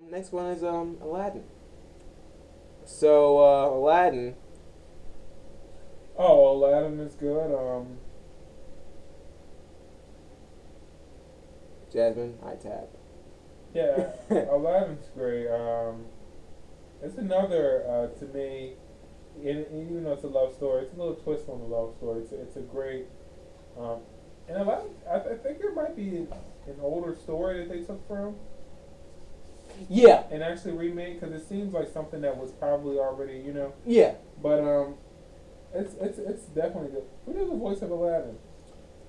Next one is Aladdin. So Aladdin, Oh, Aladdin is good. Jasmine, I tap. Yeah, Aladdin's great. It's another to me. Even though it's a love story, it's a little twist on the love story. It's a great. Um, and Aladdin, I think there might be an older story that they took from Yeah, and actually remade because it seems like something that was probably already. yeah. But it's definitely good. Who does the voice of Aladdin?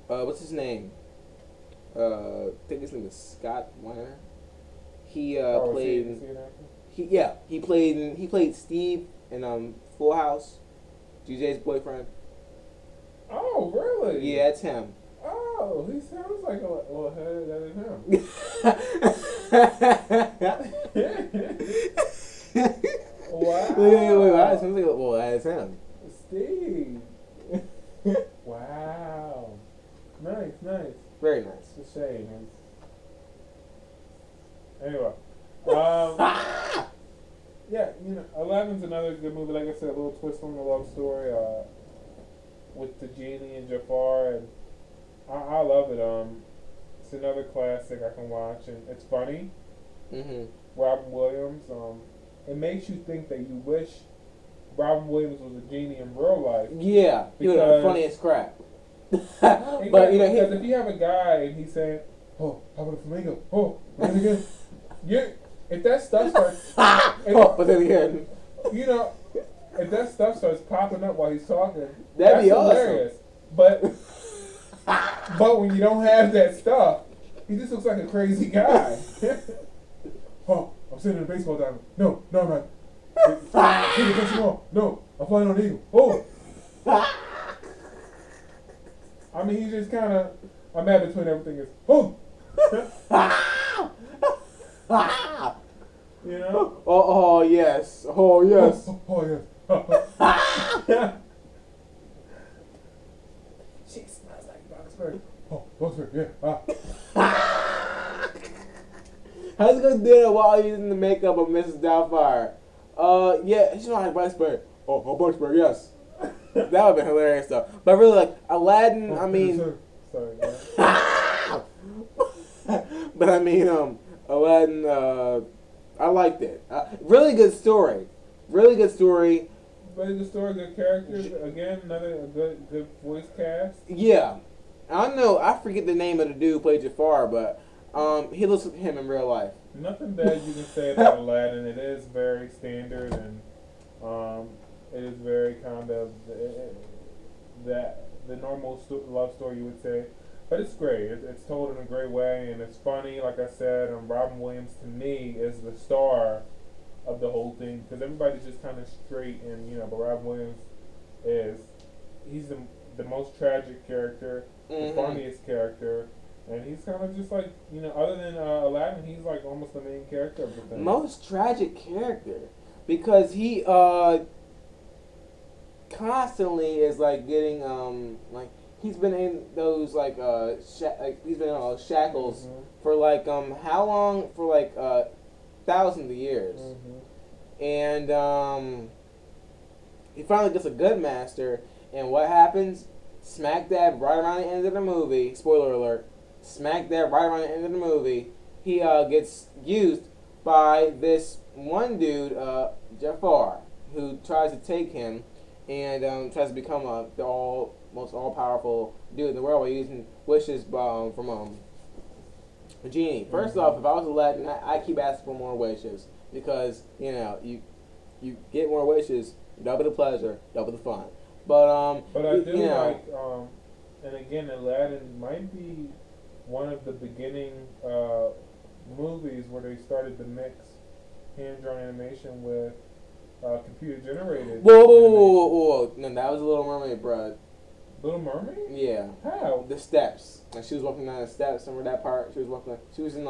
What's his name? I think his name is Scott Weiner. He Oh, played. is he an actor? He played Steve in Full House. GJ's boyfriend. Oh, really? Yeah, it's him. Oh, he sounds like well, hey, that is him. Wait, Wow. sounds like well, that is him. Steve. Wow. Nice, nice. Very nice. It's a shame. Anyway. Um, yeah, Aladdin's another good movie. Like I said, a little twist on the love story with the genie and Jafar, and I love it. It's another classic I can watch, and it's funny. Mhm. Robin Williams. It makes you think that you wish Robin Williams was a genie in real life. Yeah, he was the funniest crap. But because if you have a guy and he's saying, "Oh, how about a flamingo? Oh, and again," if that stuff starts, but then again, if that stuff starts popping up while he's talking, that'd be awesome. Hilarious. But when you don't have that stuff, he just looks like a crazy guy. Oh, I'm sitting in a baseball diamond. No, I'm not. No, I'm flying on an eagle. Oh. I mean, he's just kind of. I'm at between everything. Is oh. Oh yes. Oh yes. Oh yes. She smells like Boxburg. Oh, Boxburg, yeah. How's he gonna do that while using the makeup of Mrs. Doubtfire? Yeah, she's not like Boxburg. Oh, Boxburg, yes. That would have been hilarious though. But really, like Aladdin, I mean. Sorry. But I mean, Aladdin. I liked it. Really good story. Really good story. Really good story, good characters. Again, another good voice cast. Yeah, I don't know. I forget the name of the dude who played Jafar, but he looks like him in real life. Nothing bad you can say about Aladdin. It is very standard, and it is very kind of the normal love story you would say. But it's great. It's told in a great way, and it's funny. Like I said, Robin Williams to me is the star of the whole thing because everybody's just kind of straight, and but Robin Williams he's the most tragic character, the funniest character, and he's kind of just like other than Aladdin, he's like almost the main character of the thing. Most tragic character because he constantly is like getting like. He's been in those he's been in those shackles for like how long? For like thousands of years, and he finally gets a good master. And what happens? Smack dab right around the end of the movie. Spoiler alert! Smack dab right around the end of the movie. He gets used by this one dude, Jafar, who tries to take him and tries to become the most all-powerful dude in the world by using wishes from a genie. First off, if I was Aladdin, I keep asking for more wishes because you get more wishes, double the pleasure, double the fun. But I do like and again, Aladdin might be one of the beginning movies where they started to mix hand-drawn animation with computer-generated. Whoa! No, that was a Little Mermaid, bruh. Little Mermaid? Yeah. How? The steps. Like she was walking down the steps. Remember that part? She was in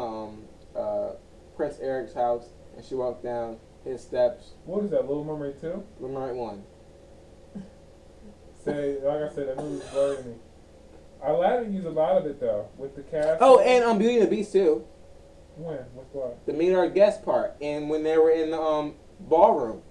Prince Eric's house, and she walked down his steps. What is that? Little Mermaid 2? Little Mermaid 1. Say, like I said, that movie's blurring me. Aladdin used a lot of it though with the cast. Oh, and Beauty and the Beast too. When? What's what? The meet our guest part, and when they were in the ballroom,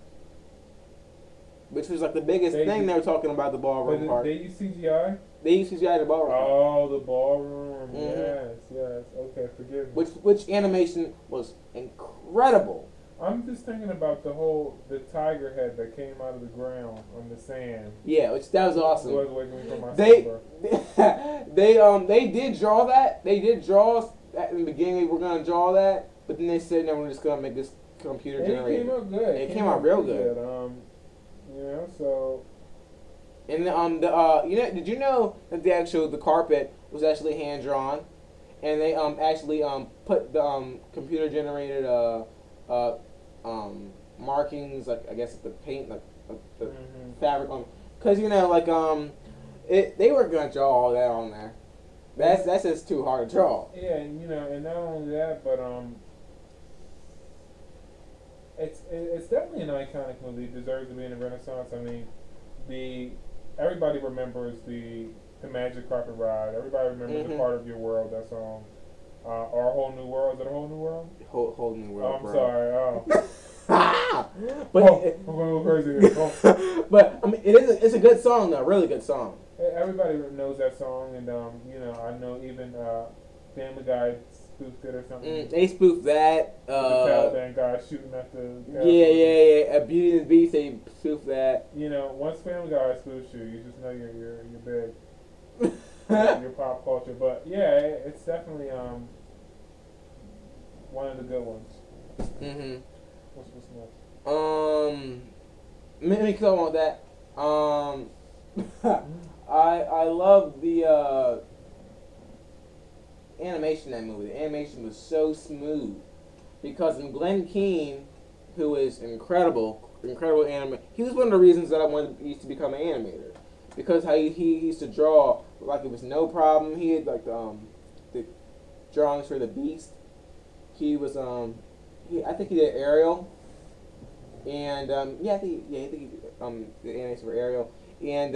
which was like the biggest thing they were talking about the ballroom part. They use CGI. They used CGI in the ballroom. Oh, the ballroom. Yes, yes. Okay, forgive me. Which animation was incredible. I'm just thinking about the tiger head that came out of the ground on the sand. Yeah, that was awesome. Was waking me from my they did draw that. They did draw at the beginning. We're gonna draw that, but then they said no, we're just gonna make this computer generated. It came out good. It came out real good. You know, so. And did you know that the carpet was actually hand drawn, and they actually put the computer generated markings, like I guess the paint, like the fabric on, because they were gonna draw all that on there. That's just too hard to draw. Yeah, and and not only that, but it's definitely an iconic movie. It deserves to be in the Renaissance. I mean, everybody remembers the Magic Carpet Ride. Everybody remembers the Part of Your World. That song. Our Whole New World. Is it A Whole New World? Whole New World. I'm sorry. But I'm going crazy here. But I mean, it's a good song though. Really good song. Everybody knows that song, and I know even Family Guy spoofed it or something. They spoofed that. The Taliban guy shooting at the. Yeah. Beauty and the Beast, they spoofed that. Once Family Guy spoofs you, you just know you're big. Your pop culture, but yeah, it's definitely one of the good ones. What's next? Let me come on with that. I love the animation in that movie. The animation was so smooth because Glenn Keane, who is incredible animator, he was one of the reasons that I used to become an animator, because how he used to draw like it was no problem. He had like the drawings for the Beast. He was I think he did Ariel, and I think he the animation for Ariel, and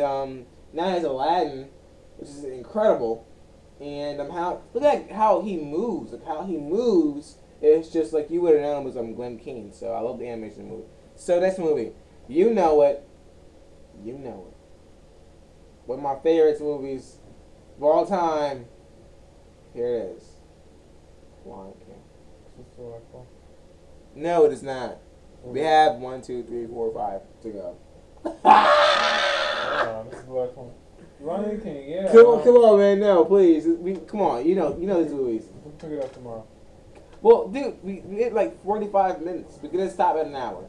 now he has Aladdin, which is incredible, and look at how he moves. Like how he moves, it's just like you would have known it was Glenn Keane. So I love the animation of the movie. So next movie, you know it. One of my favorite movies of all time. Here it is. Lion King. No, it is not. We have 1, 2, 3, 4, 5 to go. This is the last one. Lion King, yeah. Come on, man. No, please. Come on. You know these movies. We'll pick it up tomorrow. Well, dude, we hit like 45 minutes. We could stop at an hour.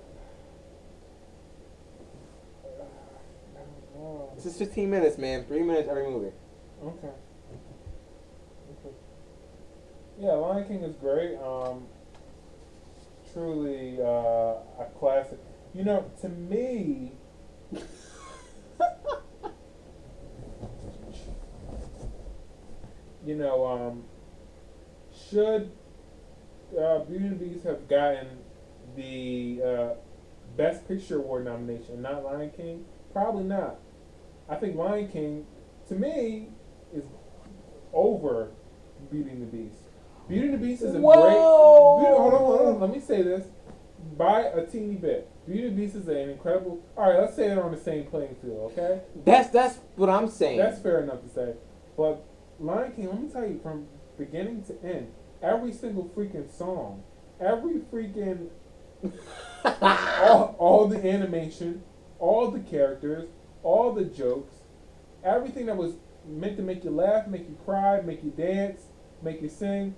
This is 15 minutes, man. 3 minutes every movie. Okay. Yeah, Lion King is great. Truly a classic. To me, should Beauty and the Beast have gotten the Best Picture Award nomination, not Lion King? Probably not. I think Lion King, to me, is over Beauty and the Beast. Beauty and the Beast is a great. Hold on. Let me say this by a teeny bit. Beauty and the Beast is an incredible. All right, let's say they're on the same playing field. Okay. That's what I'm saying. That's fair enough to say. But Lion King, let me tell you, from beginning to end, every single freaking song, every freaking all the animation, all the characters, all the jokes, everything that was meant to make you laugh, make you cry, make you dance, make you sing,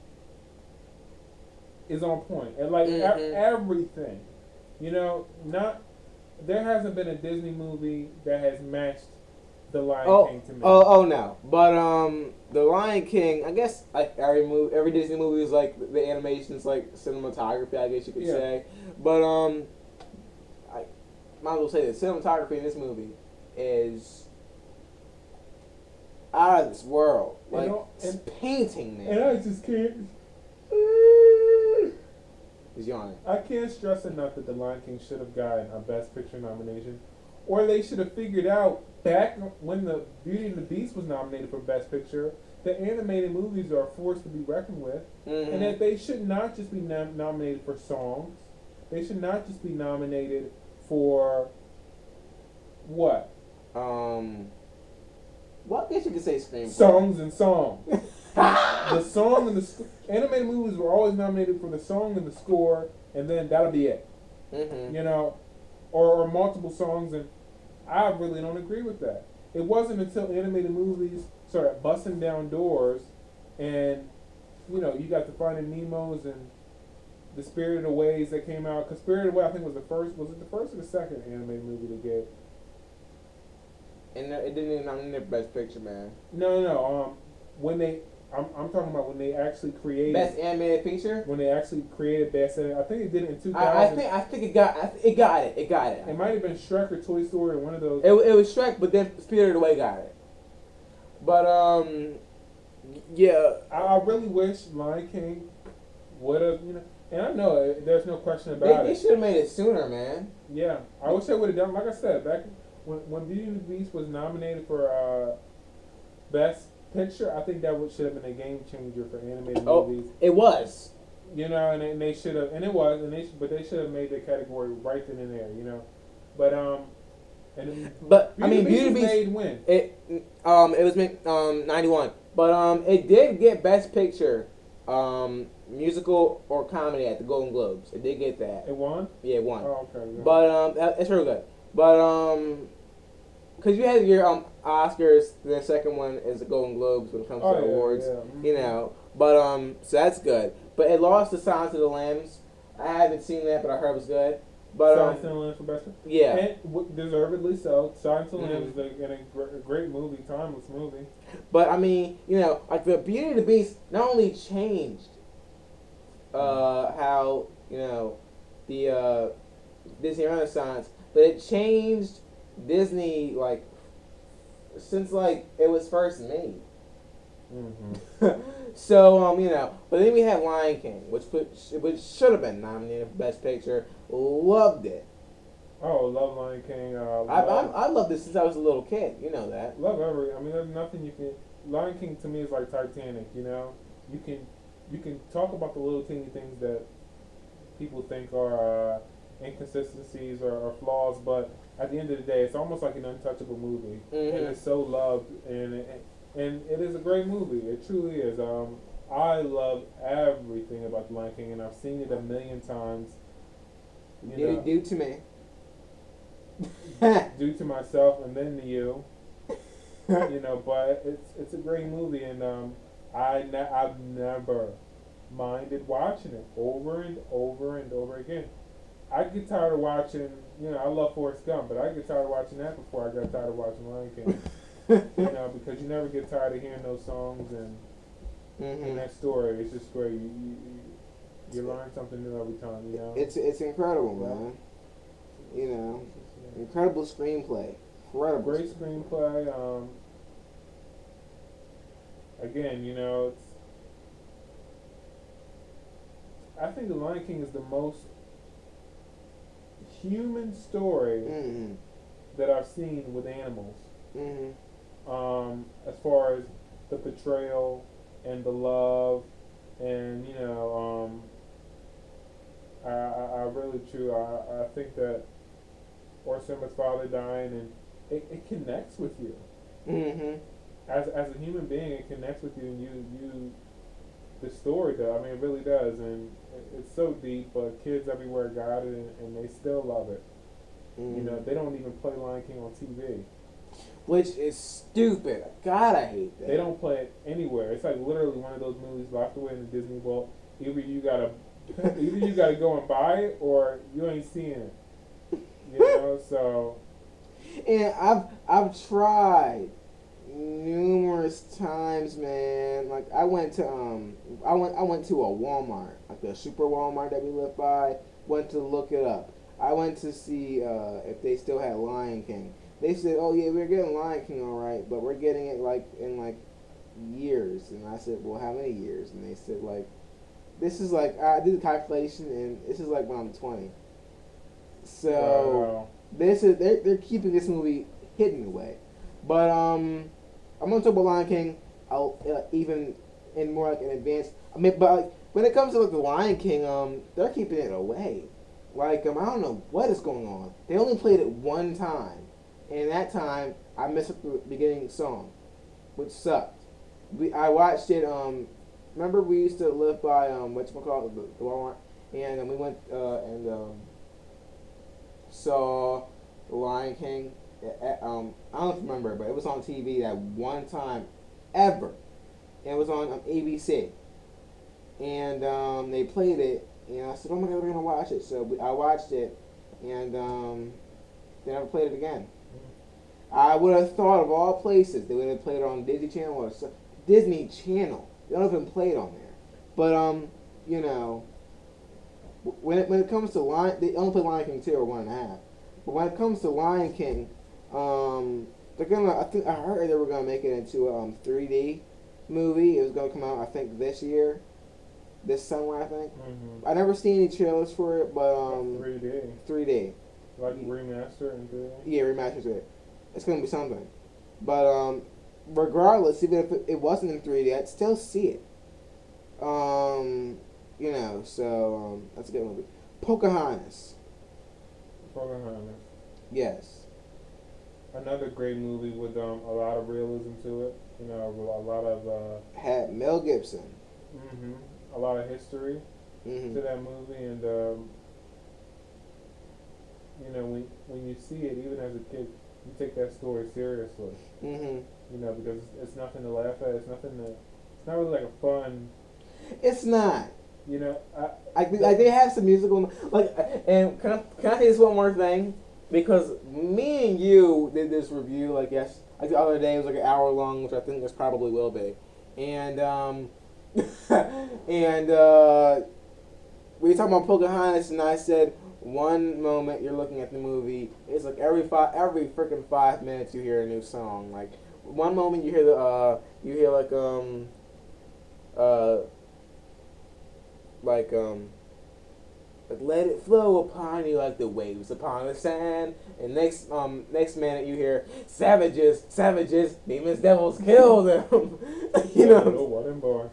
is on point. And like everything, there hasn't been a Disney movie that has matched the Lion King to me. Oh no, but the Lion King, I guess like every Disney movie is like the animation is like cinematography, I guess you could say. But I might as well say the cinematography in this movie is out of this world. Like it's painting, man. And I just can't. He's yawning. I can't stress enough that the Lion King should have gotten a Best Picture nomination, or they should have figured out back when the Beauty and the Beast was nominated for Best Picture the animated movies are a force to be reckoned with, and that they should not just be nominated for songs. They should not just be nominated for what? Well, I guess you could say screenplay. Songs and song. The song and the animated movies were always nominated for the song and the score, and then that'll be it. You know, or multiple songs, and I really don't agree with that. It wasn't until animated movies started busting down doors, and you know, you got the Finding Nemo's and the Spirited Aways that came out. Because Spirited Away, I think, was the first. Was it the first or the second animated movie they gave? And it didn't even nominate Best Picture, man. No. When they, I'm talking about when they actually created Best Animated Picture. When they actually created Best Animated, I think it did it in 2000. I think it got it. It might have been Shrek or Toy Story or one of those. It was Shrek, but then Spirited Away got it. But yeah. I really wish Lion King would have, you know, and I know there's no question about They it. should have made it sooner, man. Yeah, I wish they would have done. Like I said, back when Beauty and the Beast was nominated for Best Picture, I think that should have been a game changer for animated movies. It was. You know, and they should have, and it was, but they should have made the category right then and there. You know, but I mean, Beauty and the Beast made when? It was made 91, but it did get Best Picture, musical or comedy at the Golden Globes. It did get that. It won? Yeah, it won. Oh, okay. Yeah. But it's really good. But because you had your Oscars, the second one is the Golden Globes when it comes to awards. Yeah. Mm-hmm. You know, but so that's good. But it lost to Silence of the Lambs. I haven't seen that, but I heard it was good. But Silence of the Lambs for Best Picture? Yeah. And deservedly so. Silence of the Lambs is a great movie, timeless movie. But I mean, you know, like the Beauty and the Beast not only changed how, you know, the Disney Renaissance, but it changed Disney like since like it was first made. So you know, but then we had Lion King, which should have been nominated for Best Picture. Loved it. Oh, love Lion King. I loved it since I was a little kid. You know that. Love I mean, there's nothing you can. Lion King to me is like Titanic. You know, you can talk about the little teeny things that people think are inconsistencies or flaws, but at the end of the day, it's almost like an untouchable movie, and it's so loved, and it is a great movie. It truly is. I love everything about the Lion King, and I've seen it a million times. Due to me. Due to myself, and then to you. You know, but it's a great movie, and I've never minded watching it over and over and over again. I get tired of watching. You know, I love Forrest Gump, but I get tired of watching that before I got tired of watching Lion King. You know, because you never get tired of hearing those songs and that story. It's just great. You learn something new every time. You know, it's incredible, man. You know, incredible screenplay. Incredible. Great screenplay. Again, you know, I think The Lion King is the most human story that I've seen with animals. As far as the portrayal and the love, and you know, I really true. I think that Simba's father dying, and it connects with you. As a human being, it connects with you, and you the story does. I mean, it really does, and it's so deep. But kids everywhere got it, and they still love it. You know, they don't even play Lion King on TV. Which is stupid. God, I hate that. They don't play it anywhere. It's like literally one of those movies locked away in the Disney Vault. Either you gotta go and buy it, or you ain't seeing it. You know, so. And I've tried numerous times, man. Like I went to a Walmart, like a super Walmart that we live by. Went to look it up. I went to see if they still had Lion King. They said, "Oh yeah, we're getting Lion King, all right, but we're getting it like in like years." And I said, "Well, how many years?" And they said, "Like, this is like I did the calculation, and this is like when I'm 20." So wow. they're keeping this movie hidden away. But I'm gonna talk about Lion King. even in more like an advanced. I mean, but like, when it comes to like the Lion King, they're keeping it away. Like I don't know what is going on. They only played it one time, and that time I missed the beginning song, which sucked. I watched it. Remember we used to live by whatchamacallit, the Walmart, and we went and saw the Lion King. I don't know if you remember, but it was on TV that one time ever, and it was on ABC, and they played it, and I said, "Oh my God, we're gonna watch it." So I watched it, and they never played it again. I would have thought of all places they would have played it on Disney Channel or Disney Channel. They don't even play it on there. But you know, when it comes to they only play Lion King 2 or 1.5. But when it comes to Lion King, they're gonna. I heard they were gonna make it into a 3D movie. It was gonna come out, I think, this summer, I think. I never seen any trailers for it, but 3D. 3D. Like remaster and 3D. Yeah, remasters it. It's gonna be something. But regardless, even if it wasn't in 3D, I'd still see it. You know, so that's a good movie. Pocahontas. Pocahontas. Yes. Another great movie with a lot of realism to it. You know, a lot of Had Mel Gibson. a lot of history to that movie, and you know, when you see it, even as a kid, you take that story seriously. You know, because it's nothing to laugh at. It's nothing to. It's not really like a fun. It's not. You know, like they have some musical like. And can I say this one more thing? Because me and you did this review like the other day. It was like an hour long, which I think this probably will be. And and we were talking about Pocahontas, and I said one moment you're looking at the movie, it's like every freaking 5 minutes you hear a new song. Like one moment you hear like let it flow upon you like the waves upon the sand. And next minute you hear savages, demons, devils, kill them. You know, little wooden boy.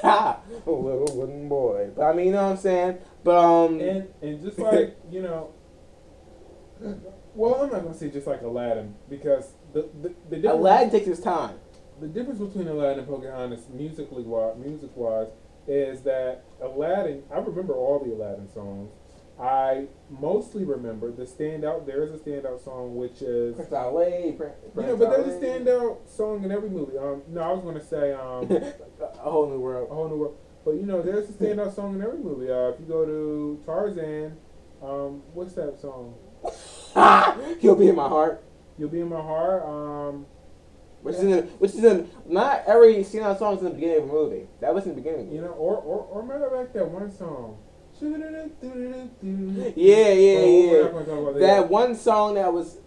A little wooden boy. But I mean, you know what I'm saying. But and just like you know, well, I'm not gonna say just like Aladdin, because the Aladdin takes his time. The difference between Aladdin and Pocahontas music wise is that Aladdin, I remember all the Aladdin songs. I mostly remember there is a standout song, which is Prince Ali, but there's a standout song in every movie. No, I was gonna say A Whole New World. But you know, there's a standout song in every movie. If you go to Tarzan, what's that song? He'll Be in My Heart. You'll Be in My Heart. Which is in not every standout song is in the beginning of a movie. That was in the beginning. You know, or matter of fact, that one song. Yeah. We're not gonna talk about that one song that was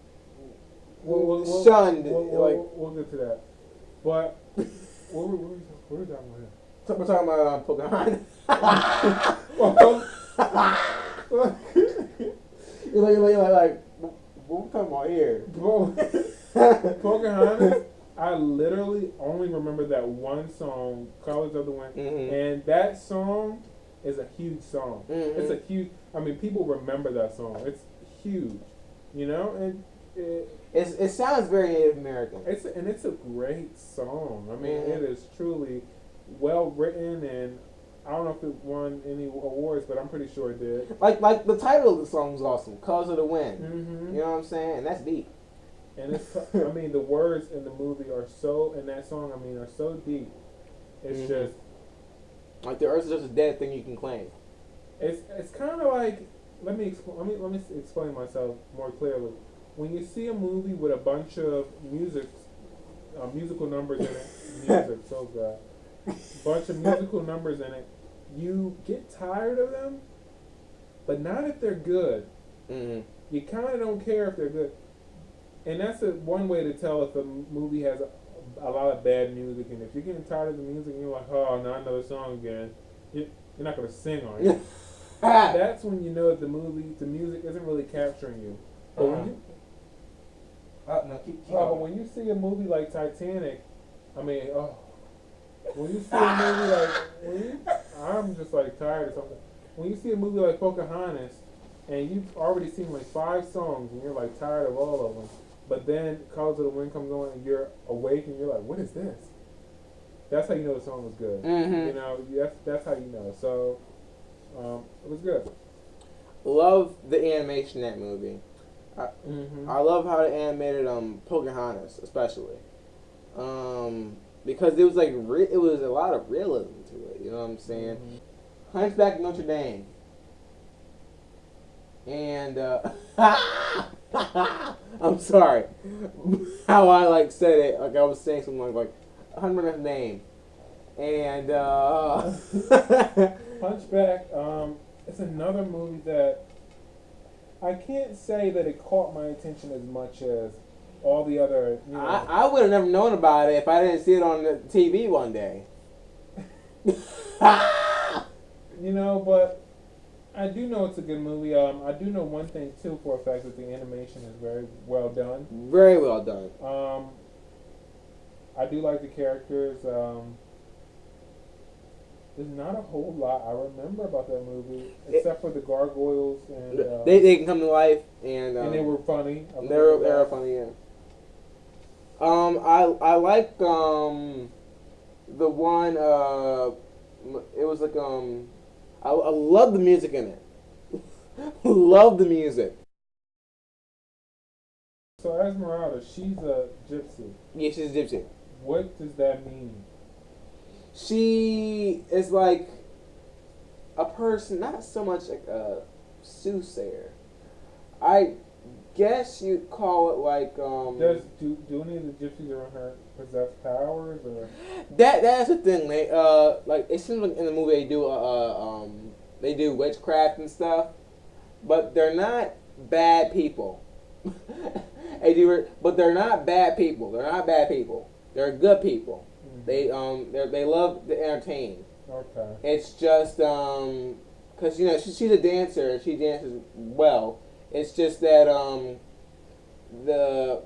shunned. We'll get to that. But what were we talking about here? We're talking about Pocahontas. You're like, what we talking about here? Pocahontas. I literally only remember that one song, "Colors of the Wind," and that song is a huge song. It's a huge. I mean, people remember that song. It's huge, you know, and it sounds very Native American. It's a great song. I mean, it is truly well written, and I don't know if it won any awards, but I'm pretty sure it did. Like the title of the song is awesome, "Colors of the Wind." You know what I'm saying? And that's deep. And it's, I mean, the words in the movie are in that song, I mean, are so deep. It's just like the earth is just a dead thing you can claim. It's kind of like, let me explain myself more clearly. When you see a movie with a bunch of musical numbers in it, bunch of musical numbers in it, you get tired of them, but not if they're good. You kind of don't care if they're good. And that's one way to tell if a movie has a lot of bad music. And if you're getting tired of the music and you're like, oh, not another song again, you're not going to sing on it. That's when you know that the music isn't really capturing you. But when you see a movie like Titanic, I mean, When you see a movie like, I'm just like tired of something. When you see a movie like Pocahontas, and you've already seen like 5 songs, and you're like tired of all of them, but then Colors of the Wind comes on, and you're awake, and you're like, what is this? That's how you know the song was good. Mm-hmm. You know, that's how you know. So, it was good. Love the animation in that movie. Mm-hmm. I love how they animated Pocahontas, especially. Because it was like it was a lot of realism to it. You know what I'm saying? Mm-hmm. Hunchback of Notre Dame. And I'm sorry how I like said it. Like I was saying something like Hunchback of Notre Dame. And Hunchback. It's another movie that I can't say that it caught my attention as much as all the other. You know, I would have never known about it if I didn't see it on the TV one day. You know, but I do know it's a good movie. I do know one thing too for a fact that the animation is very well done. Very well done. I do like the characters. There's not a whole lot I remember about that movie except for the gargoyles and they can come to life and they were funny. They were funny. Yeah. I like the one it was like I love the music in it. Love the music. So Esmeralda, she's a gypsy. Yeah, she's a gypsy. What does that mean? She is like a person, not so much like a soothsayer. I guess you'd call it like do any of the gypsies around her possess powers or that's the thing. They like it seems like in the movie they do witchcraft and stuff, but they're not bad people. But they're not bad people. They're not bad people. They're good people. Mm-hmm. They love to entertain. Okay. It's just because you know she's a dancer and she dances well. It's just that the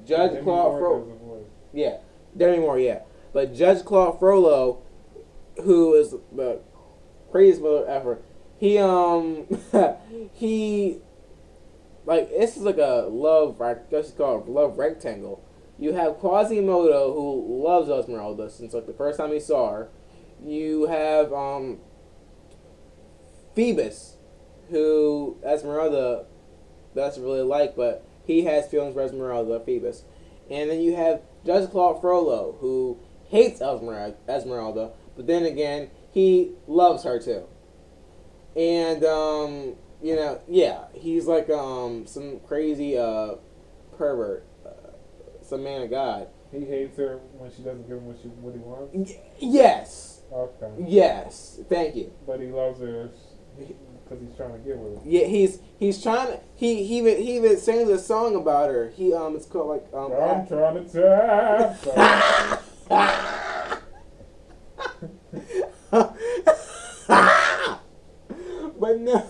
Judge Claude Frollo, yeah, Demi Moore, yeah, but Judge Claude Frollo, who is the craziest mother ever, he like this is like a love, I guess it's called a love rectangle. You have Quasimodo, who loves Esmeralda since like the first time he saw her. You have Phoebus, who Esmeralda doesn't really like, but he has feelings for Esmeralda, Phoebus. And then you have Judge Claude Frollo, who hates Esmeralda, but then again, he loves her too. And you know, yeah, he's like some crazy pervert, some man of God. He hates her when she doesn't give him what he wants? Yes. Okay. Yes. Thank you. But he loves her because he's trying to get with her. Yeah, he's trying to. He even sings a song about her. It's called like I'm trying to tap. But no,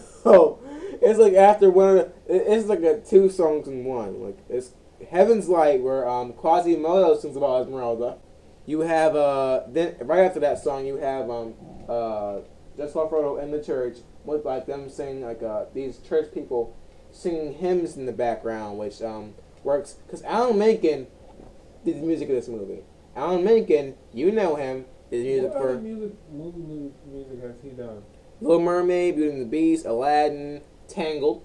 it's like after one of it's like a 2 songs in one. Like it's Heaven's Light where Quasimodo sings about Esmeralda. You have then right after that song you have Just Claude Frollo in the church with like them singing like these church people singing hymns in the background, which works because Alan Menken did the music of this movie. Alan Menken, you know him, did music what for other movie music has he done? Little Mermaid, Beauty and the Beast, Aladdin, Tangled.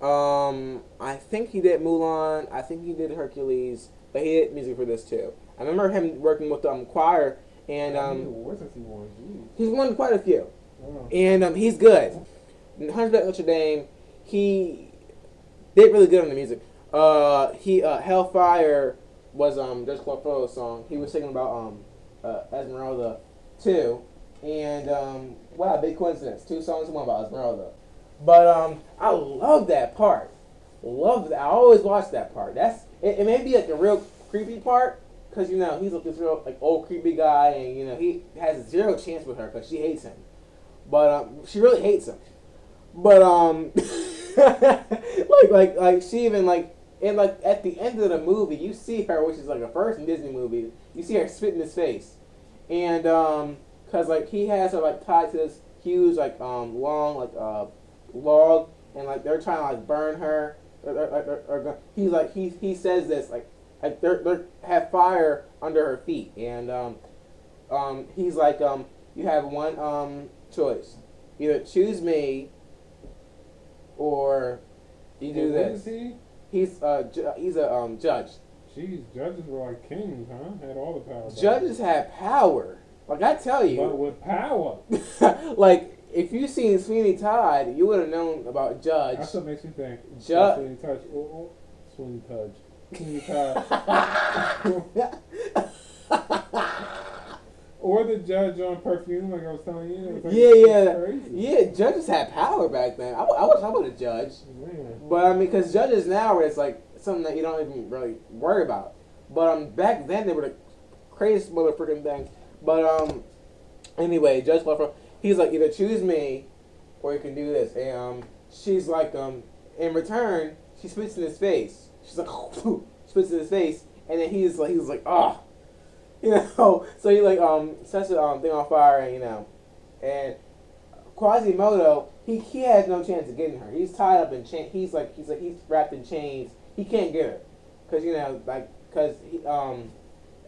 I think he did Mulan. I think he did Hercules, but he did music for this too. I remember him working with choir, and he's won quite a few, and he's good. Hunchback of Notre Dame, he did really good on the music. Hellfire was Judge Claude Frollo's song. He was singing about Esmeralda too, and wow, big coincidence. 2 songs, one about Esmeralda. But I love that part. Love that. I always watch that part. It may be like a real creepy part because you know he's like this real like old creepy guy, and you know he has 0 chance with her because she hates him. But she really hates him. But like she even like And like at the end of the movie, you see her, which is like a first Disney movie. You see her spit in his face, and cause like he has her like tied to this huge like long like log, and like they're trying to like burn her. He's like he says this like they have fire under her feet, and he's like you have one choice, either choose me, or you do this. What is he? He's a judge. Jeez, judges were like kings, huh? Had all the power. Judges have power. Like I tell you. But with power. Like if you seen Sweeney Todd, you would have known about Judge. That's what makes me think. Judge. Sweeney Todd. Sweeney Todd. Sweeney Todd. Or the judge on Perfume, like I was telling you. Like, Yeah. Judges had power back then. I wish I would have judged. Man. But I mean, because judges now, it's like something that you don't even really worry about. But back then they were the craziest motherfucking things. But anyway, Judge Fluffer, he's like, either choose me, or you can do this. And she's like, in return, she spits in his face. She's like, spits in his face, and then he's like, ah. You know, so he like sets the thing on fire, and you know, and Quasimodo, he has no chance of getting her. He's tied up in chains. He's wrapped in chains. He can't get her, cause you know, like, cause he,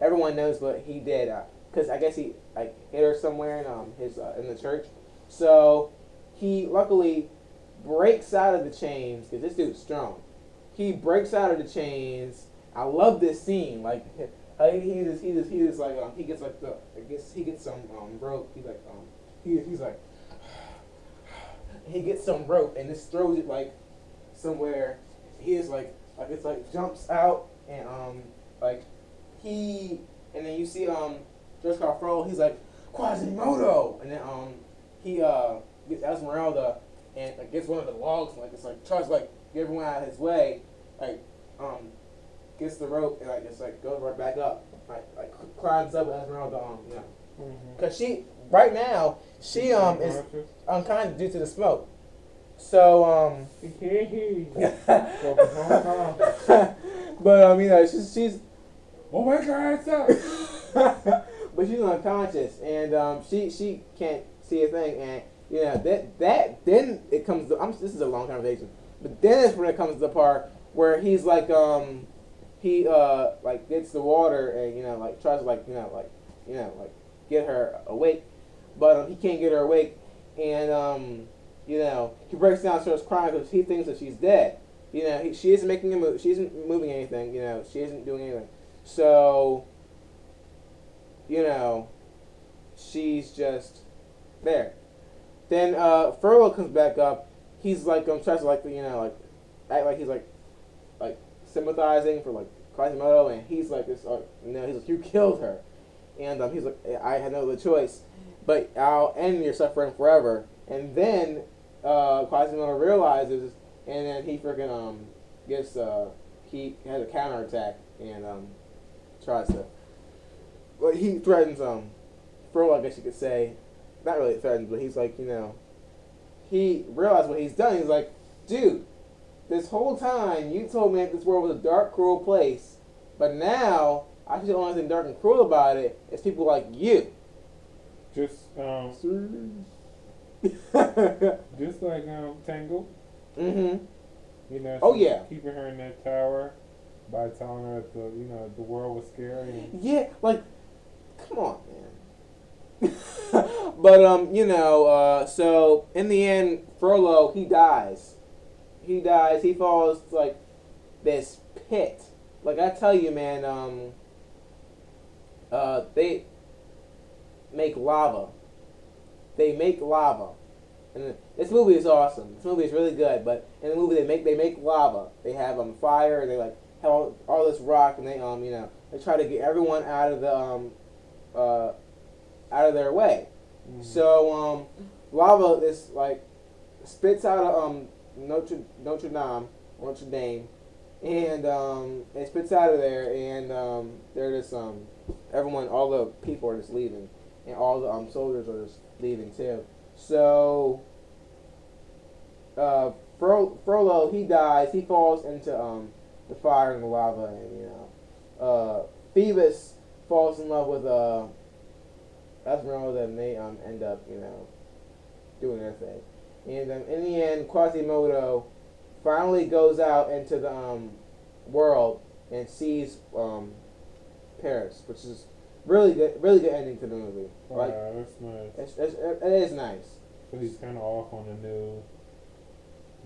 everyone knows what he did. Cause I guess he like hit her somewhere in his in the church. So he luckily breaks out of the chains, cause this dude's strong. He breaks out of the chains. I love this scene, like. He just like he gets like he gets some rope. He's like he's like he gets some rope and just throws it like somewhere. He is like it's like jumps out and like he and then you see Judge Carfro. He's like Quasimodo, and then he gets Esmeralda and like gets one of the logs and like it's like tries to like get everyone out of his way, like gets the rope and like just like goes right back up, like climbs up Esmeralda, you know, because she right now she is unconscious due to the smoke. So but you know she's oh my God, but she's unconscious and she can't see a thing, and you know that then it comes to, this is a long conversation, but then it's when it comes to the part where he's like he like gets the water and you know like tries to like get her awake, but he can't get her awake, and you know he breaks down and starts crying because he thinks that she's dead. You know she isn't making a move, she isn't moving anything. You know she isn't doing anything. So you know she's just there. Then Furlough comes back up. He's like tries to like you know like act like he's like sympathizing for like Quasimodo, and he's like this you know he's like you killed her, and he's like I had no other choice, but I'll end your suffering forever. And then Quasimodo realizes, and then he freaking gets he has a counterattack and tries to, well, he threatens Furlough, I guess you could say, not really threatens, but he's like, you know, he realized what he's done. He's like, dude, this whole time you told me that this world was a dark, cruel place, but now I see the only thing dark and cruel about it is people like you. Just just like Tangled. Mm-hmm. You know. Oh yeah. Keeping her in that tower by telling her that the world was scary. And yeah, like, come on, man. But you know, so in the end, Frollo he dies. He dies. He falls to, like, this pit. Like I tell you, man. They make lava. They make lava, and this movie is awesome. This movie is really good. But in the movie, they make lava. They have fire. They like have all this rock, and they you know they try to get everyone out of the out of their way. Mm-hmm. So lava is like spits out of Notre Dame, and it spits out of there, and they're just everyone, all the people are just leaving, and all the soldiers are just leaving too. So Frollo he dies. He falls into the fire and the lava, and Phoebus falls in love with Esmeralda, and they end up doing their thing. And in the end, Quasimodo finally goes out into the world and sees Paris, which is really good ending to the movie. Like, that's nice. it is nice. So he's kind of off on a new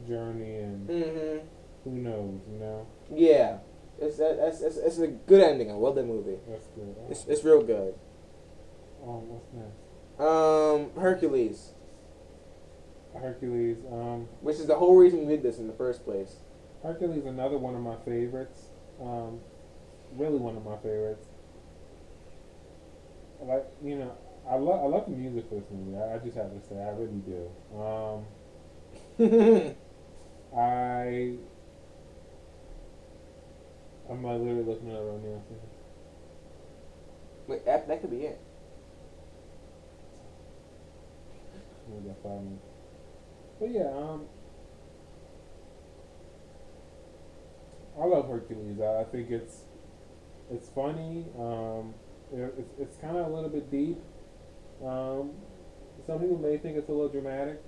journey, and who knows, Yeah, it's a good ending. I love that movie. That's good. It's real good. What's next? Hercules. Hercules. Which is the whole reason we did this in the first place. Hercules, another one of my favorites. Really one of my favorites. Like, I love the music for this movie. I just have to say, I really do. I'm like literally looking at it right now. Wait, that could be it. We got 5 minutes. But yeah, I love Hercules. I think it's funny. It's kind of a little bit deep. Some people may think it's a little dramatic,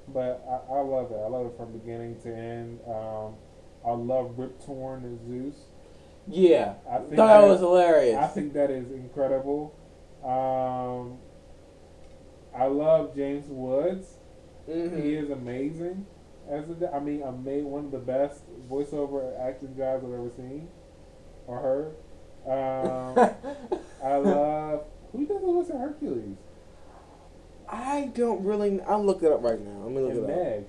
but I love it. I love it from beginning to end. I love Rip Torn as Zeus. Yeah, I think that was hilarious. I think that is incredible. I love James Woods. Mm-hmm. He is amazing. One of the best voiceover acting jobs I've ever seen or heard. I love who does the voice of Hercules? I don't really. I'll look it up right now. Let me look it up. Meg.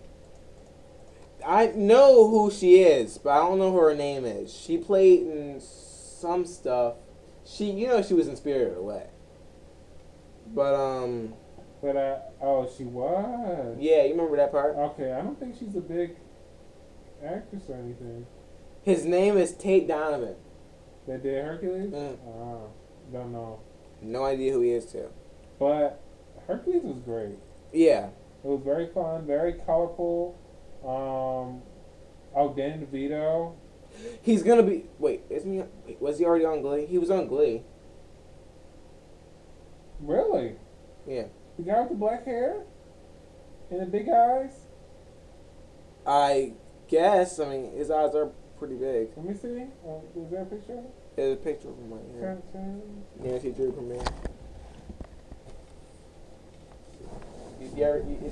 I know who she is, but I don't know who her name is. She played in some stuff. She was in Spirited Away. But she was. Yeah, you remember that part? Okay, I don't think she's a big actress or anything. His name is Tate Donovan. That did Hercules? Mm. Don't know. No idea who he is too. But Hercules was great. Yeah. It was very fun, very colorful. Danny DeVito. He's gonna be. Wait, was he already on Glee? He was on Glee. Really? Yeah. The guy with the black hair and the big eyes. I guess. I mean, his eyes are pretty big. Let me see. Is there a picture? There's a picture of him right here. Nancy Drew Premiere. Is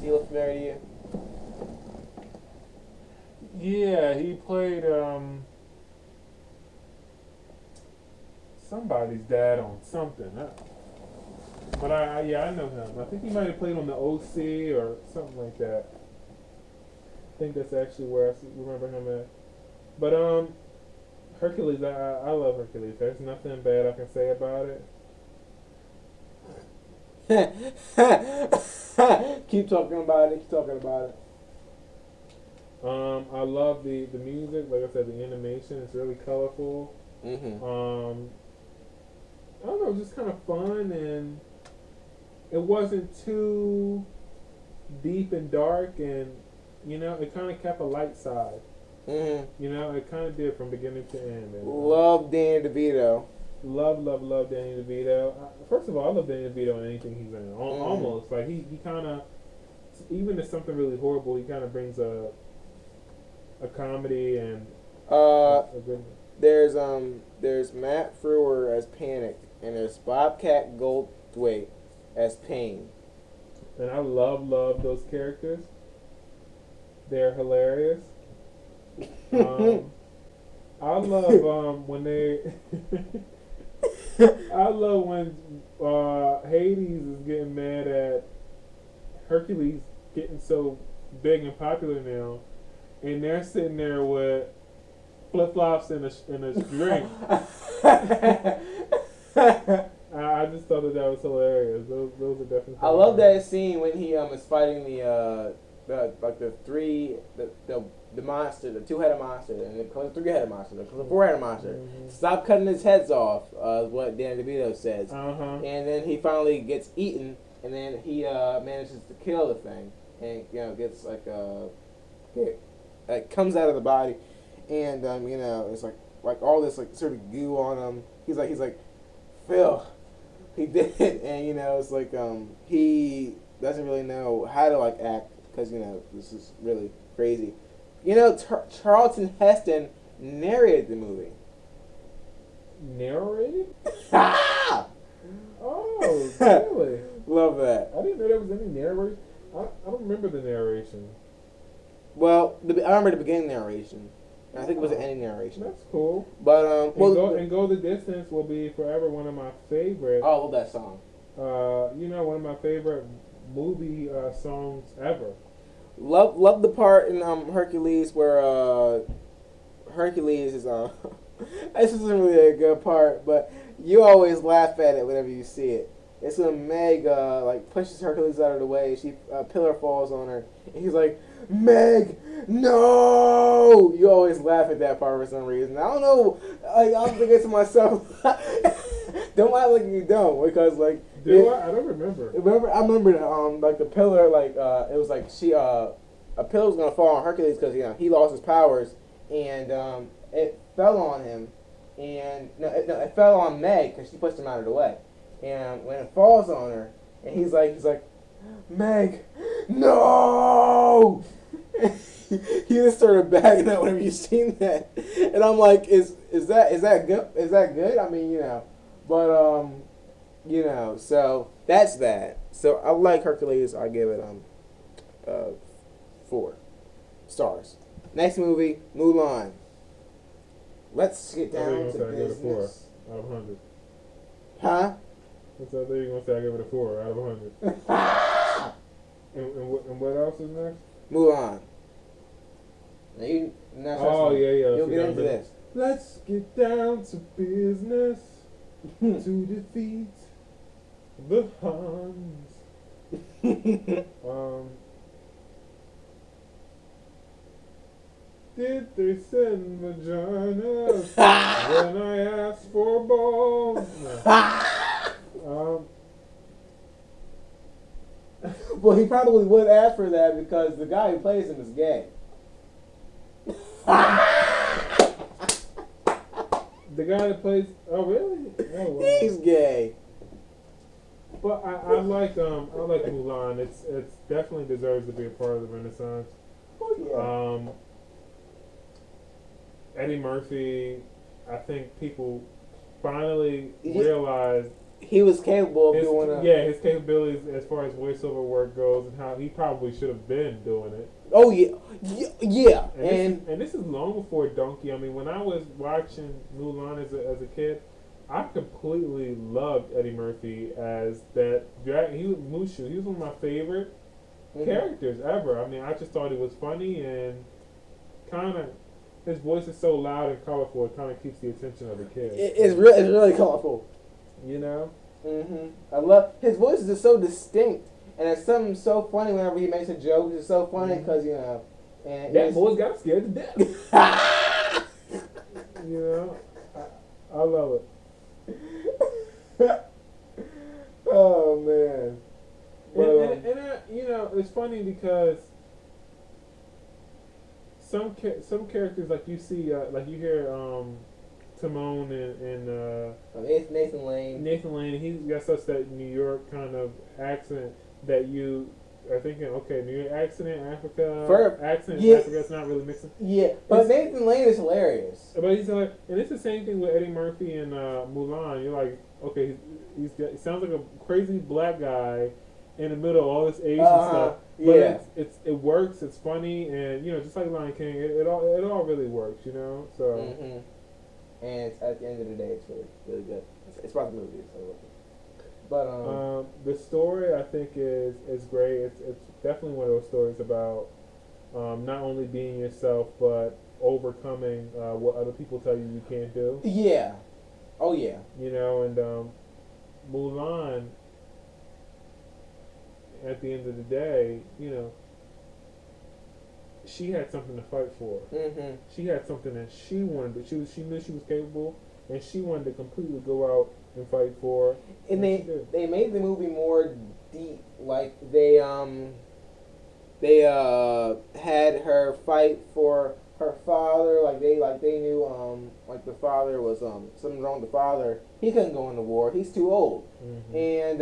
he look familiar to you? Yeah, he played somebody's dad on something. But I know him. I think he might have played on the OC or something like that. I think that's actually where I remember him at. But Hercules, I love Hercules. There's nothing bad I can say about it. Keep talking about it. I love the music. Like I said, the animation is really colorful. Mm-hmm. I don't know, just kind of fun, and it wasn't too deep and dark, and it kind of kept a light side. Mm-hmm. It kind of did from beginning to end. And, love Danny DeVito. Love Danny DeVito. First of all, I love Danny DeVito in anything he's in. Almost like he kind of, even if something really horrible, he kind of brings a comedy and a good. There's Matt Frewer as Panic, and there's Bobcat Goldthwait as Pain. And I love those characters. They're hilarious. I love when they. I love when Hades is getting mad at Hercules getting so big and popular now, and they're sitting there with flip flops and a drink. I just thought that was hilarious. Those are definitely. I love that scene when he is fighting the monster, the 2-headed monster, and it becomes a 3-headed monster, it becomes a 4-headed monster. Mm-hmm. Stop cutting his heads off, what Danny DeVito says. Uh-huh. And then he finally gets eaten, and then he manages to kill the thing, and gets like comes out of the body, and you know, it's like all this like sort of goo on him. He's like, Phil, he did it, and you know, it's like he doesn't really know how to like act because you know this is really crazy. You know, Charlton Heston narrated the movie. Narrated? Ah! Oh, really? Love that. I didn't know there was any narration. I don't remember the narration. Well, I remember the beginning narration. I think it was the ending narration. That's cool. But Go the Distance will be forever one of my favorite. Oh, I love that song. You know, one of my favorite movie songs ever. Love the part in Hercules where Hercules is this isn't really a good part, but you always laugh at it whenever you see it. It's when Meg like pushes Hercules out of the way. She pillar falls on her, and he's like, "Meg, no!" You always laugh at that part for some reason. I don't know. Like, I'm thinking to myself, don't act like you don't, because like. I don't remember. I remember like the pillar, like it was like a pillar was gonna fall on Hercules because you know he lost his powers, and it fell on him, and it fell on Meg because she pushed him out of the way. And when it falls on her, and he's like, Meg, no! He just started bagging out whenever you seen that, and I'm like, is that good? Is that good? I mean, you know, but you know, so that's that. So I like Hercules. I give it 4 stars. Next movie, Mulan. Let's get down to business. I give it a 4 out of 100. Huh? That's what I thought you were gonna say. I give it a 4 out of 100. and what else is next? Mulan. Yeah. You'll get into this. Let's get down to business to defeat the Huns. Did they send vaginas when I asked for balls? No. Well, he probably would ask for that because the guy who plays him is gay. The guy that plays. Oh, really? Oh, wow. He's gay. But I like Mulan. It's definitely deserves to be a part of the Renaissance. Oh yeah. Eddie Murphy, I think people finally realized he was capable of doing it. His capabilities as far as voiceover work goes, and how he probably should have been doing it. Oh yeah. And this is long before Donkey. I mean, when I was watching Mulan as a kid, I completely loved Eddie Murphy as that. He was Mushu. He was one of my favorite characters ever. I mean, I just thought it was funny and kind of. His voice is so loud and colorful. It kind of keeps the attention of the kids. It's really colorful. You know. I love his voice is just so distinct, and it's something so funny whenever he makes a joke. It's so funny because you know, and that boy's got scared to death. You know, I love it. Oh man. And you know, it's funny because some characters like you see, like you hear Timon and Nathan Lane. Nathan Lane, he's got such that New York kind of accent that you are thinking, okay, New York accent in Africa, accent in Africa, it's not really mixing. Yeah, but Nathan Lane is hilarious. But he's like, and it's the same thing with Eddie Murphy and Mulan. You're like, okay, he sounds like a crazy black guy in the middle of all this Asian stuff. But it works. It's funny, and you know, just like Lion King, it all really works. You know, so. And at the end of the day, it's really good. It's about the movie, so. But the story I think is great. It's definitely one of those stories about not only being yourself but overcoming what other people tell you can't do. Yeah. Oh yeah. You know, and Mulan. At the end of the day, you know, she had something to fight for. She had something that she wanted to. She knew she was capable, and she wanted to completely go out and fight for. And they made the movie more deep. Like they had her fight for her father, they knew like the father was something wrong with the father. He couldn't go into war. He's too old. And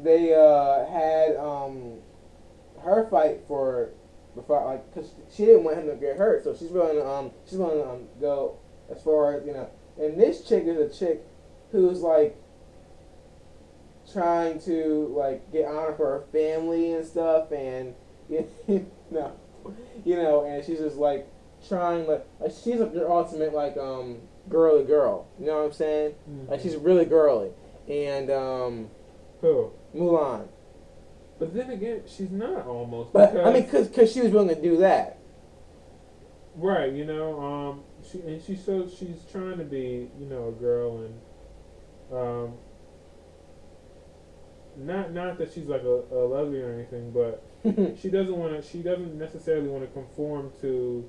they had her fight for the fight, like, cause she didn't want him to get hurt, so she's willing to go as far as, you know. And this chick is a chick who's like trying to like get honor for her family and stuff, and no, you know, and she's just like trying like she's the ultimate like girly girl. You know what I'm saying? Like she's really girly, and Who? Mulan. But then again, she's not almost. But I mean, cause she was willing to do that. Right, you know, she's trying to be, you know, a girl, and not that she's like a lesbian or anything, but she doesn't necessarily want to conform to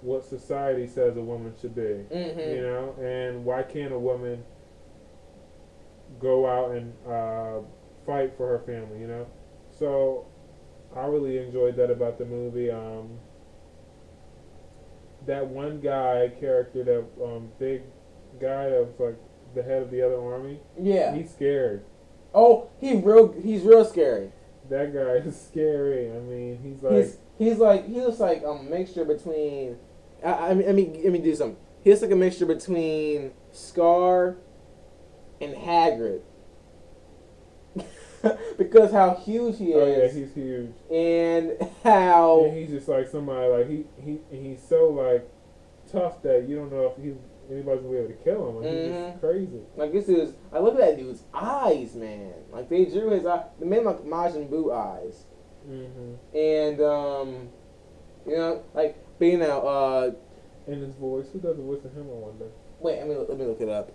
what society says a woman should be. You know, and why can't a woman go out and fight for her family? You know, so I really enjoyed that about the movie. That one guy character, that big guy that's like the head of the other army. Yeah, he's scared. Oh, he's real scary. That guy is scary. I mean, he looks like a mixture between. I mean, let me do something. He looks like a mixture between Scar and Hagrid. Because how huge he is. Oh yeah, he's huge. And how. And he's just like somebody like he's so like tough that you don't know if anybody's gonna be able to kill him. Like he's just crazy. Like this is. I look at that dude's eyes, man. Like they drew his eye. They made him like Majin Buu eyes. And you know, like being out. And his voice. Who does the voice of him? I wonder. Wait, let me look it up.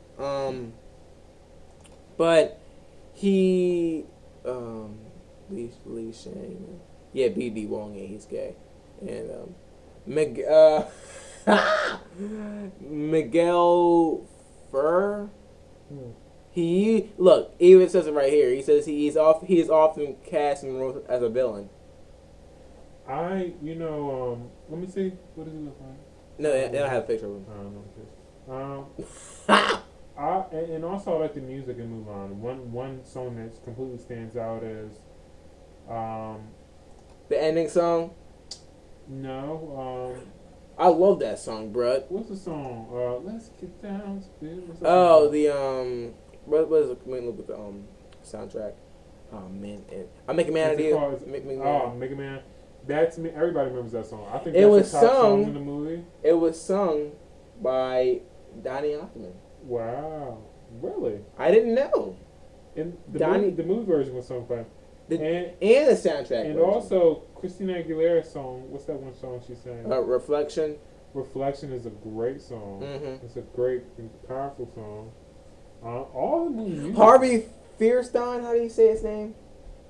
But he. Lee Shang. Yeah, B.D. Wong, yeah, he's gay. And Miguel Fur. He look, even says it right here. He says he is often cast in roles as a villain. Let me see. What does he look like? No, they don't have a picture of him. I don't know. And also I like the music in Mulan. One song that completely stands out is the ending song. No. I love that song, bruh. What's the song? Let's get down to business. Oh, the what is it? Let me look at the soundtrack. Oh man, I'm Make a Man Out of You. Make a Man. That's me. Everybody remembers that song. I think it that's the top song in the movie. It was sung by Donny Osmond. Wow, really? I didn't know. And the movie version was sung by and the soundtrack. And version. Also Christina Aguilera's song. What's that one song she sang? Reflection. Reflection is a great song. It's a great and powerful song. All the movie. Harvey Fierstein. How do you say his name?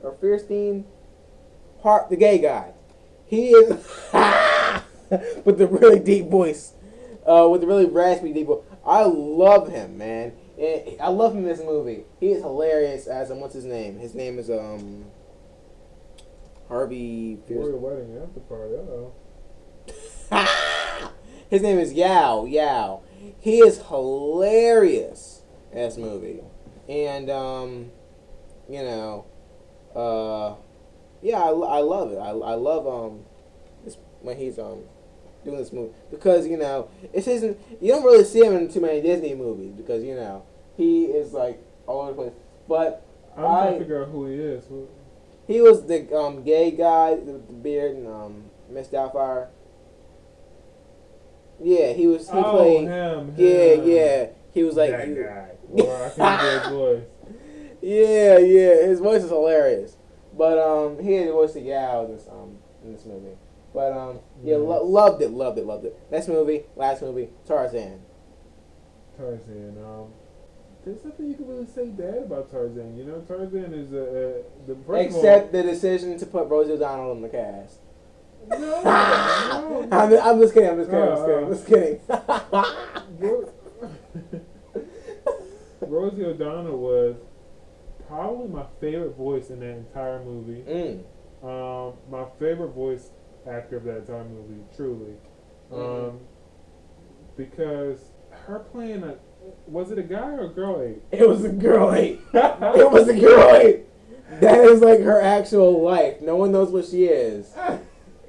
Or Fierstein? The gay guy. He is with the really deep voice, with the really raspy deep voice. I love him, man. And I love him in this movie. He is hilarious as what's his name? His name is Harvey Royal Wedding After Party. His name is Yao. He is hilarious in this movie. And yeah, I love it. I love this, when he's doing this movie, because you don't really see him in too many Disney movies, because he is like all over the place. But I'm trying to figure out who he is. He was the gay guy with the beard and Miss Doubtfire. Yeah, he played him. Yeah. He was like that guy. Well, I can't do his voice. Yeah. His voice is hilarious. But he had the voice of Yao in this movie. But yeah, loved it. Last movie, Tarzan. There's nothing you can really say bad about Tarzan. Tarzan is except the decision to put Rosie O'Donnell in the cast. No. I'm just kidding. Rosie O'Donnell was probably my favorite voice in that entire movie. My favorite voice actor of that entire movie, truly. Um, because her playing a, was it a guy or a girl ape? It was a girl ape. It was a girl ape. That is like her actual life. No one knows what she is.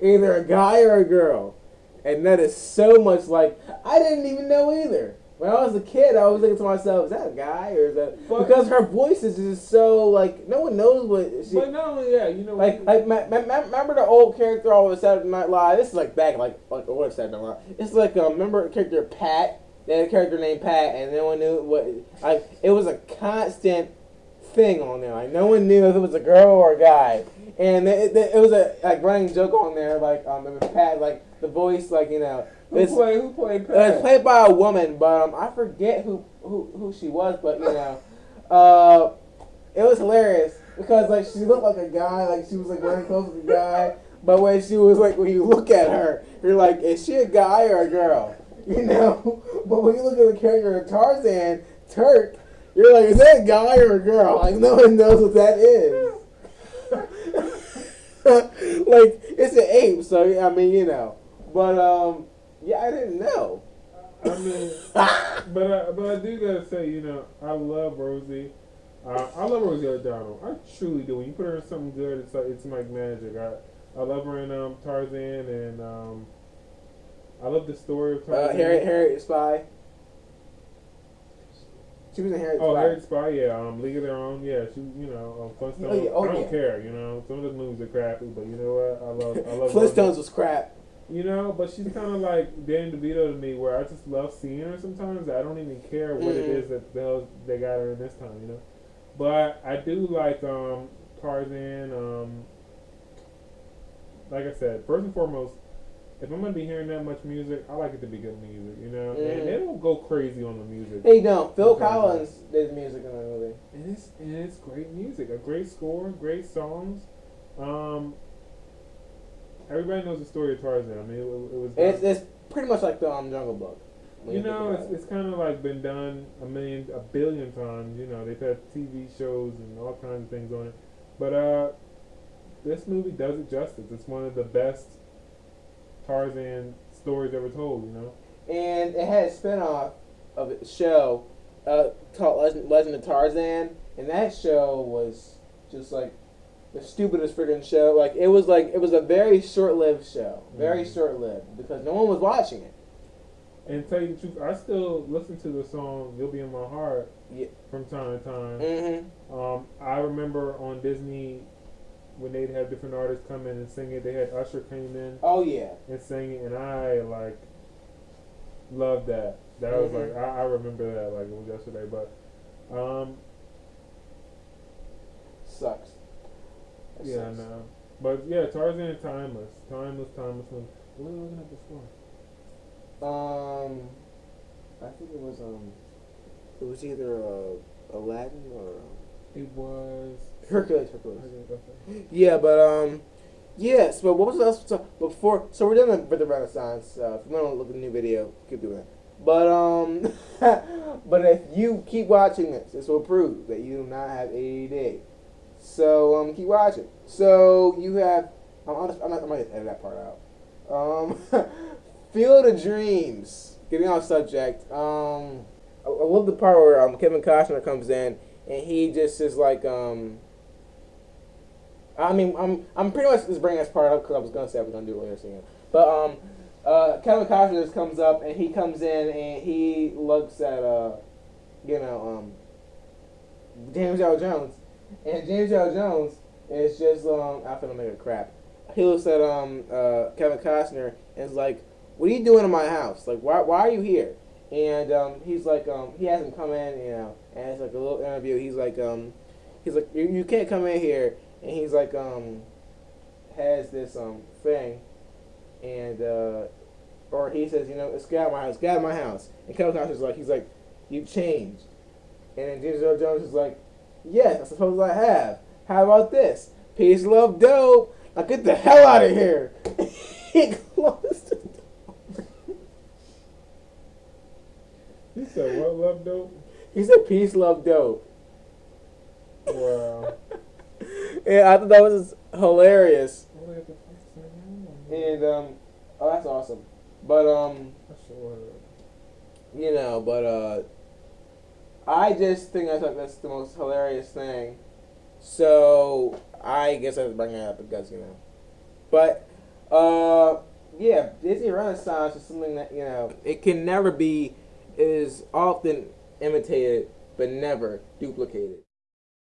Either a guy or a girl. And that is so much like, I didn't even know either. When I was a kid, I was thinking to myself, is that a guy or is that... Because her voice is just so, like, no one knows what she... But not only that, you know... Like remember the old character all of Saturday Night Live? This is like back, like what Saturday Night Live? It's like, remember the character Pat? They had a character named Pat, and no one knew what... Like, it was a constant thing on there. Like, no one knew if it was a girl or a guy. And it was a, like, running joke on there, like, it was Pat, like, the voice, like, you know... Who played Pat? It's played by a woman, but I forget who she was, but, you know... it was hilarious, because, like, she looked like a guy, like, she was, like, wearing clothes like a guy, but when she was, like, when you look at her, you're like, is she a guy or a girl? You know? But when you look at the character of Tarzan, Turk, you're like, is that a guy or a girl? Like, no one knows what that is. Like, it's an ape, so, I mean, you know. But, yeah, I didn't know. I mean, but I do gotta say, you know, I love Rosie. I love Rosie O'Donnell. I truly do. When you put her in something good, it's like magic. I love her in Tarzan, and I love the story of Tarzan. Harriet Spy. She was in Harriet Spy. Oh, Harriet Spy, yeah. League of Their Own, yeah. She, you know, Flintstones. I don't care, you know. Some of those movies are crappy, but you know what? I love. Flintstones was crap. You know, but she's kind of like Danny DeVito to me, where I just love seeing her sometimes. I don't even care what it is that they got her in this time, you know. But I do like Tarzan. Like I said, first and foremost, if I'm gonna be hearing that much music, I like it to be good music, you know. And they don't go crazy on the music. They don't. Phil Collins did music in the movie, and it's great music, a great score, great songs. Everybody knows the story of Tarzan. I mean, it was. It's pretty much like the Jungle Book. You know, it's kind of like been done a billion times. You know, they've had TV shows and all kinds of things on it. But this movie does it justice. It's one of the best Tarzan stories ever told. You know. And it had a spinoff of a show called Legend of Tarzan, and that show was just like the stupidest freaking show. Like it was a very short-lived show, very short-lived, because no one was watching it. And tell you the truth, I still listen to the song "You'll Be in My Heart" from time to time. Mm-hmm. I remember on Disney when they'd have different artists come in and sing it. They had Usher came in. Oh yeah. And sang it, and I like loved that. That was like I remember that like it was yesterday. But sucks. Yeah, no. But yeah, Tarzan timeless. What were we looking at before? I think it was either Aladdin or it was Hercules. Yeah, but yes. But what was the else? So before, so we're done with the Renaissance. If you want to look at a new video, keep doing that. But but if you keep watching this will prove that you do not have ADD. So keep watching. So you have. I'm not gonna edit that part out. Field of Dreams. Getting off subject. I love the part where Kevin Costner comes in and he just is like I mean I'm pretty much just bringing this part up because I was gonna say I was gonna do it later. So but Kevin Costner just comes up and he comes in and he looks at James Earl Jones. And James Earl Jones is just I feel make it crap. He looks at Kevin Costner and is like, "What are you doing in my house? Like, why are you here?" And he's like, he has him come in, you know, and it's like a little interview. He's like, you can't come in here. And he's like, has this thing, and or he says, you know, it's get out of my house. And Kevin Costner's like, he's like, you've changed. And then James Earl Jones is like, yes, I suppose I have. How about this? Peace, love, dope. Now get the hell out of here. He closed the door. He said, what, love, dope? He said, peace, love, dope. Wow. And I thought that was hilarious. And, oh, that's awesome. But I sure you know, but I just think that's the most hilarious thing. So I guess I have to bring that up because but yeah, Disney Renaissance is something that it can never be is often imitated but never duplicated.